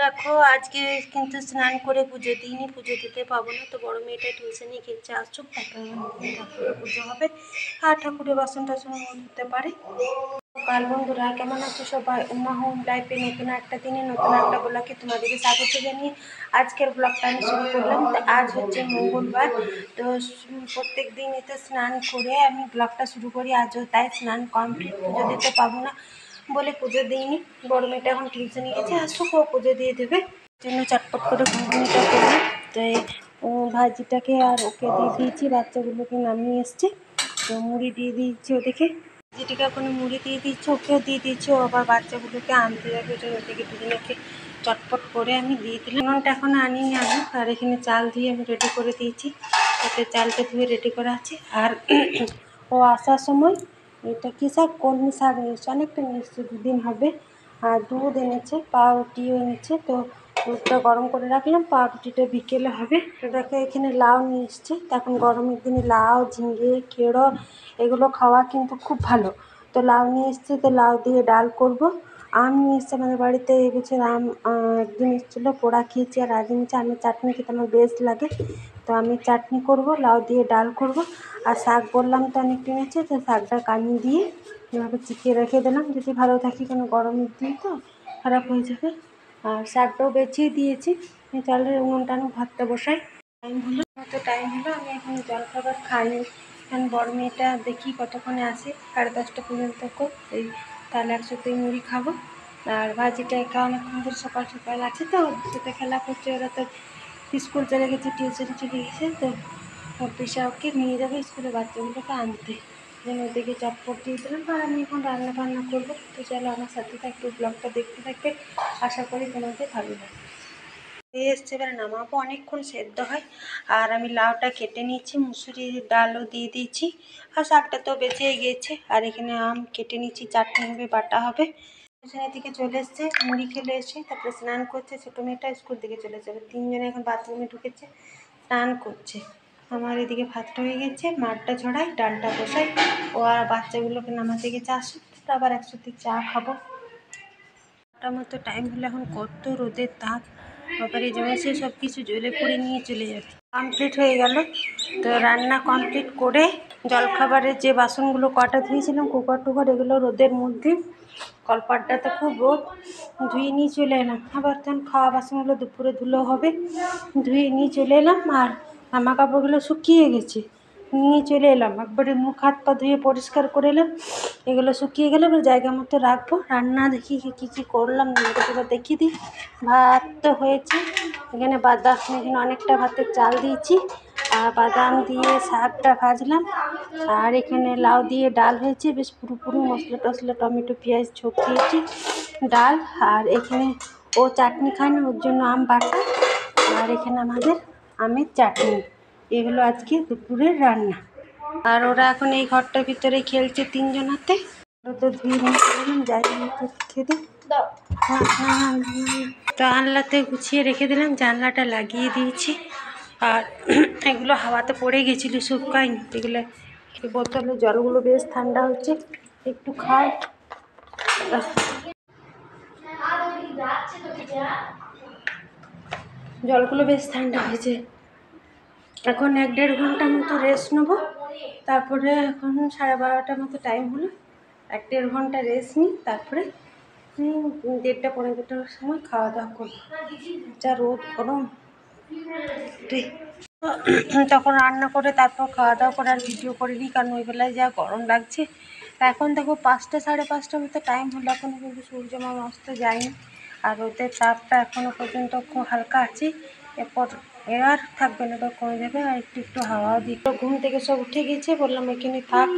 দেখো আজকে কিন্তু স্নান করে পুজো দিইনি, পুজো দিতে পাবো না। তো বড় মেয়েটা টিউশনে গেছে, আসুক তারপরে ঠাকুরের পুজো হবে আর ঠাকুরের বাসন টাসন ধুতে পারে। কাল বন্ধুরা, কেমন আছো সবাই? উমা হোম লাইফে নতুন একটা দিনে নতুন একটা ব্লগে তোমাদেরকে স্বাগত জানিয়ে আজকের ব্লগটা আমি শুরু করলাম। তো আজ হচ্ছে মঙ্গলবার, তো প্রত্যেক দিন এতে স্নান করে আমি ব্লগটা শুরু করি। আজও তাই স্নান কমপ্লিট, পুজো দিতে পাবো না বলে পুজো দিইনি। বড় মেয়েটা এখন টিউশনে গেছে, আসুক ও পুজো দিয়ে দেবে। জন্য চটপট করে ঘুগনিটা করলাম। তো এই ভাজিটাকে আর ওকে দিয়ে দিয়েছি, বাচ্চাগুলোকে নামিয়ে এসছে। তো মুড়ি দিয়ে দিয়েছি ওদেরকে, যেটিকে কোনো মুড়ি দিয়ে দিচ্ছি, ওকেও দিয়ে দিচ্ছি। ও আবার বাচ্চাগুলোকে আনতে যাবে, ওটা ওদিকে দুজনকে চটপট করে আমি দিয়ে দিলাম। নুনটা এখন আনিনি আমি, আর এখানে চাল ধুয়ে আমি রেডি করে দিয়েছি। ওতে চালটা ধুয়ে রেডি করা আছে। আর ও আসার সময় এটা কী শাক, কলমি শাক নিয়েছে, অনেকটা নিয়েছে, 2 দিন হবে। আর দুধ এনেছে, পাউরুটিও এনেছে। তো দুধটা গরম করে রাখলাম, পাউরুটিটা বিকেলে হবে। তো দেখো এখানে লাউ নিয়ে এসছে। এখন গরমের দিনে লাউ, ঝিঙে, খেড়ো এগুলো খাওয়া কিন্তু খুব ভালো। তো লাউ নিয়ে এসছে, তো লাউ দিয়ে ডাল করব। আম নিয়ে এসছে আমাদের বাড়িতে, এবছর আম একদিন এসেছিলো, পোড়া খেয়েছি। আর আজ এনেছে আমের চাটনি, খেতে আমার বেশ লাগে। তো আমি চাটনি করব, লাউ দিয়ে ডাল করব। আর শাক বললাম তো অনেক এনেছে, তো শাকটা কানিয়ে দিয়ে এভাবে চিকিয়ে রেখে দিলাম, যদি ভালো থাকি, কারণ গরমের দিন তো খারাপ হয়ে যাবে। আর শাকটাও বেছিয়ে দিয়েছি। চালের উনুনটা ভাতটা বসাই। টাইম হলো, আমি এখন জলখাবার খাইনি, কারণ বড় মেয়েটা দেখি কতক্ষণে আসে, 10:30 পর্যন্ত এই, তাহলে একসাথে মুড়ি খাবো। আর ভাজিটা একা অনেকক্ষণ ধরে সকাল সকাল আছে, তো ওদের সাথে খেলা করছে। ওরা তো স্কুল চলে গেছে, টিউশন চলে গেছে। তো ওর পিসা ওকে নিয়ে যাবে স্কুলে বাচ্চাগুলোকে আনতে, যেন ওদেরকে চটপট দিয়ে দিলাম। আর আমি এখন রান্না বান্না করবো। তো চলো আমার সাথে থাকবে, ব্লগটা দেখতে থাকবে, আশা করি তোমাদের ভালো লাগে। এসছে, এবারে নামাবো, অনেকক্ষণ সেদ্ধ হয়। আর আমি লাউটা কেটে নিচ্ছি, মুসুরির ডালও দিয়ে দিয়েছি, আর শাকটা তো বেঁচেই গিয়েছে। আর এখানে আম কেটে নিচ্ছি, চাটনি হবে, বাটা হবে। টিউশনের দিকে চলে এসছে, মুড়ি খেলে এসে তারপরে স্নান করছে। ছোটো মেয়েটা স্কুল দিকে চলে যাবে, 3জনে এখন বাথরুমে ঢুকেছে, স্নান করছে। আমার এদিকে ভাতটা হয়ে গেছে, মাঠটা ছড়াই, ডালটা বসাই। ও আর বাচ্চাগুলোকে নামাতে গেছে, আসুক আবার একসাথে চা খাবো। মতো টাইম হলে এখন কত রোদের তাপ, বাবারে যেমন সে সব কিছু জ্বলে পড়ে নিয়ে চলে যাচ্ছে। কমপ্লিট হয়ে গেল। তো রান্না কমপ্লিট করে জলখাবারের যে বাসনগুলো কটা ধুয়েছিলাম, কুকার টুকার, এগুলো রোদের মধ্যে, কলপাটটাতে খুব রোদ, ধুয়ে নিয়ে চলে এলাম। আবার তখন খাওয়া বাসনগুলো দুপুরে ধুলো হবে, ধুয়ে নিয়ে চলে এলাম। আর জামা কাপড়গুলো শুকিয়ে গেছে, নিয়ে চলে এলাম, একবারে মুখ হাত পা ধুয়ে পরিষ্কার করে এলাম। এগুলো শুকিয়ে গেলে এবার জায়গা মতো রাখবো। রান্না দেখি কী করলাম, এবার দেখিয়ে দিই। ভাত তো হয়েছে, এখানে বাদাম, এখানে অনেকটা ভাতের চাল দিয়েছি, আর বাদাম দিয়ে শাকটা ভাজলাম। আর এখানে লাউ দিয়ে ডাল হয়েছে, বেশ পুরো মশলা টশলা, টমেটো পেঁয়াজ ঝোঁক দিয়েছি ডাল। আর এখানে ও চাটনি খায় না, ওর জন্য আম বাটা। আর এখানে আমাদের আমের চাটনি। এগুলো আজকে দুপুরের রান্না। আর ওরা এখন এই ঘরটার ভিতরে খেলছে 3জন হাতে। তো ধুয়ে নিয়ে চলে যাই খেতে। জানলাতে গুছিয়ে রেখে দিলাম, জানলাটা লাগিয়ে দিয়েছি। আর এগুলো হাওয়াতে পড়ে গেছিলো, শুকায়নি। এগুলো বোতলে জলগুলো বেশ ঠান্ডা হচ্ছে, একটু খাই। জলগুলো বেশ ঠান্ডা হয়েছে। এখন 1-1.5 ঘন্টা মতো রেস্ট নেবো। তারপরে এখন 12:30 মতো টাইম হলো, 1-1.5 ঘন্টা রেস্ট নিই। তারপরে 1:30 পৌনে 2টার সময় খাওয়া দাওয়া করবো। যা রোদ গরম, তখন রান্না করে তারপর খাওয়া দাওয়া করে আর ভিডিও করে নিই, কারণ ওই বেলায় যা গরম লাগছে। এখন দেখো 5টা 5:30 মতো টাইম হলো, এখনও কিন্তু সূর্য মামা অস্ত যায়নি। আর রোদের তাপটা এখনও পর্যন্ত খুব হালকা আছে। এরপর আর থাকবে না, এবার কমে যাবে। আর একটু হাওয়া দিত। ঘুম থেকে সব উঠে গেছে, বললাম এখানে থাক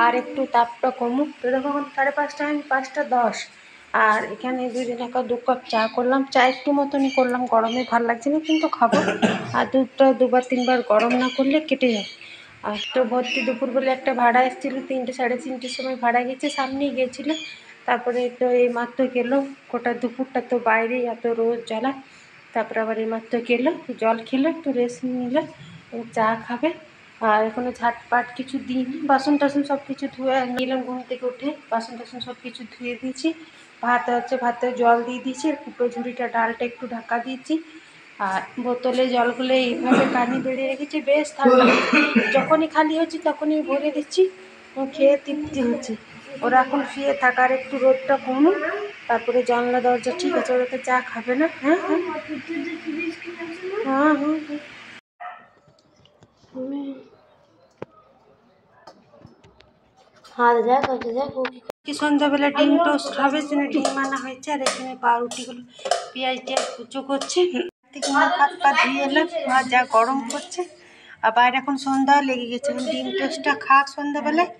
আর একটু তাপটা কমুক। তো দেখো 5:30, আমি 5:10। আর এখানে 2 কাপ চা করলাম, চা একটু মতনই করলাম, গরমে ভালো লাগছে না কিন্তু খাবো। আর দুধটা 2-3 বার গরম না করলে কেটে যায়। আর তো ভর্তি দুপুরবেলা একটা ভাড়া এসেছিলো, 3টে 3:30 সময় ভাড়া গেছে, সামনেই গিয়েছিলো। তারপরে তো এই মাত্র গেলো, গোটা দুপুরটা তো বাইরে এত রোদ জ্বালা। তারপরে আবার এই মাত্র গেলো, জল খেলো, একটু রেস্ট নিল, চা খাবে। আর এখনো ঝাটপাট কিছু দিইনি, বাসন টাসন সব কিছু ধুয়ে নিলাম। ঘুম থেকে উঠে বাসন টাসন সব কিছু ধুয়ে দিয়েছি। ভাত হচ্ছে, ভাতে জল দিয়ে দিয়েছি, কুটো ঝুড়িটা ডালটা একটু ঢাকা দিয়েছি, আর বোতলে জলগুলো এইভাবে পানি বেড়ে রেখেছি, বেশ ঠান্ডা। যখনই খালি হচ্ছে তখনই ভরে দিচ্ছি, খেয়ে তৃপ্তি হচ্ছে। ওরা এখন শুয়ে থাকার একটু রোদটা কমুক, তারপরে জানলা দরজা ঠিক আছে, ওরা তো চা খাবে না। হ্যাঁ হ্যাঁ হ্যাঁ হ্যাঁ কি সন্ধ্যাবেলা ডিম টোস্ট হবে, জন্য ডিম আনা হয়েছে, আর এখানে পাউরুটিগুলো পেঁয়াজ টিয়াজ কুচো করছে। থেকে মুখ হাত পা ধুয়ে এলাম, যা গরম করছে, আর বাইরে এখন সন্ধ্যা লেগে গেছে। ডিম টোস্টটা খাক সন্ধ্যাবেলায়,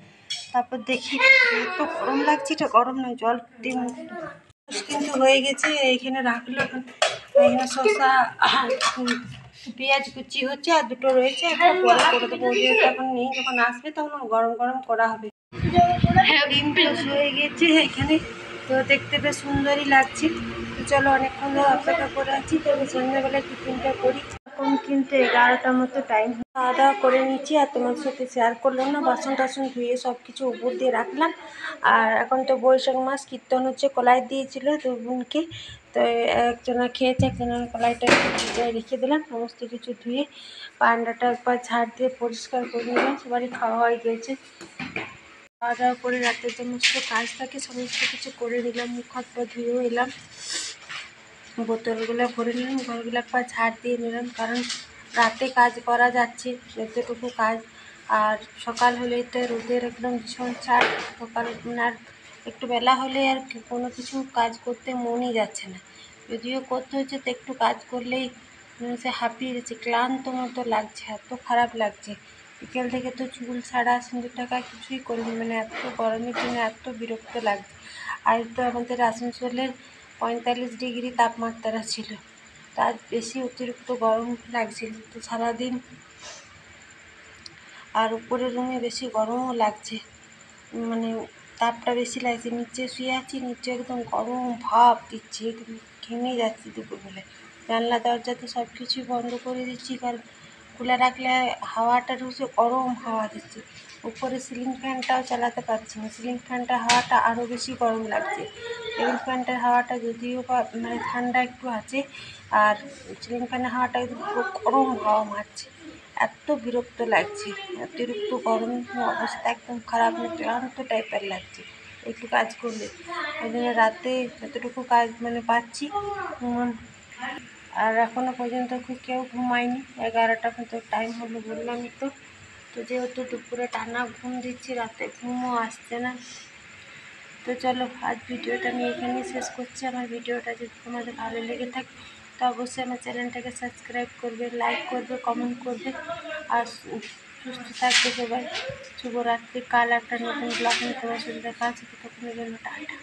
তারপর দেখি। এত গরম লাগছে, এটা গরম নয়, জল ডিম কিন্তু হয়ে গেছে। এইখানে রাখলো, এখানে শসা পেঁয়াজ কুচি হচ্ছে, আর দুটো রয়েছে, একটা পরে করে দেবো। এখন নেই, যখন আসবে তখন গরম গরম করা হবে। ডিম টোস্ট হয়ে গেছে এখানে, তো দেখতে বেশ সুন্দরই লাগছে। তো চলো, অনেকক্ষণ ধরে অপেক্ষা করে আছি, তো সন্ধ্যাবেলায় টিফিনটা করি। এখন কিন্তু 11টার মতো টাইম, খাওয়া দাওয়া করে নিচ্ছি, আর তোমার সাথে শেয়ার করলাম না। বাসন টাসন ধুয়ে সব কিছু উপর দিয়ে রাখলাম। আর এখন তো বৈশাখ মাস, কীর্তন হচ্ছে, কলাই দিয়েছিল দু বোনকে, তো একজনা খেয়েছে, একজনের কলাইটা ভিজায় রেখে দিলাম। সমস্ত কিছু ধুয়ে বারান্দাটা একবার ঝাড় দিয়ে পরিষ্কার করে নিলাম। সবারই খাওয়া হয়ে গেছে, খাওয়া দাওয়া করে রাতের সমস্ত কাজ থাকে সমস্ত কিছু করে নিলাম। মুখ হাত পা ধুয়েও এলাম, বোতলগুলো ভরে নিলাম, ঘরগুলো একবার ঝাড় দিয়ে নিলাম, কারণ রাতে কাজ করা যাচ্ছে যতটুকু কাজ। আর সকাল হলেই তো রোদের একদম ভীষণ চাপ, সকাল আর একটু বেলা হলে আর কোনো কিছু কাজ করতে মনই যাচ্ছে না। যদিও করতে হচ্ছে, তো একটু কাজ করলেই সে হাঁপিয়ে যাচ্ছে, ক্লান্ত মতো লাগছে, এত খারাপ লাগছে। বিকেল থেকে তো চুল ছাড়া সিঁদুর টাকা কিছুই করিনি, মানে এত গরমের জন্য এত বিরক্ত লাগছে। আর তো আমাদের আসানসোলের 45 ডিগ্রি তাপমাত্রা ছিল, তার বেশি অতিরিক্ত গরম লাগছিল। তো সারাদিন আর উপরের রুমে বেশি গরমও লাগছে, মানে তাপটা বেশি লাগছে। নিচে শুয়ে আছি, নিচে একদম গরম ভাপ দিচ্ছে, একদম ঘেমে যাচ্ছি দুপুরবেলায়। জানলা দরজা তো সব কিছুই বন্ধ করে দিচ্ছি, কারণ খুলে রাখলে হাওয়াটা ঢুকছে, গরম হাওয়া দিচ্ছে। উপরে সিলিং ফ্যানটাও চালাতে পারছি না, সিলিং ফ্যানটার হাওয়াটা আরও বেশি গরম লাগছে। সিলিং ফ্যানটার হাওয়াটা যদিও বা মানে ঠান্ডা একটু আছে, আর সিলিং ফ্যানের হাওয়াটা একদম পুরো গরম হাওয়া মারছে। এত বিরক্ত লাগছে, অতিরিক্ত গরম অবস্থা একদম খারাপ, ক্লান্ত টাইপের লাগছে একটু কাজ করলে। ওই জন্য রাতে যতটুকু কাজ মানে পাচ্ছি। আর এখনও পর্যন্ত কেউ ঘুমায়নি, 11টা মতো টাইম হলো বললামই তো। তো যেহেতু দুপুরে টানা ঘুম দিচ্ছি, রাতে ঘুমও আসছে না। তো চলো, আজ ভিডিওটা আমি এখানেই শেষ করছি। আমার ভিডিওটা যদি তোমাদের ভালো লেগে থাকে, তো অবশ্যই আমার চ্যানেলটাকে সাবস্ক্রাইব করবে, লাইক করবে, কমেন্ট করবে, আর সুস্থ থাকবে সবাই। শুভরাত্রি। কাল একটা নতুন ব্লগ নিয়ে তোমার সাথে দেখা আছে, ততক্ষণের জন্য টাটা।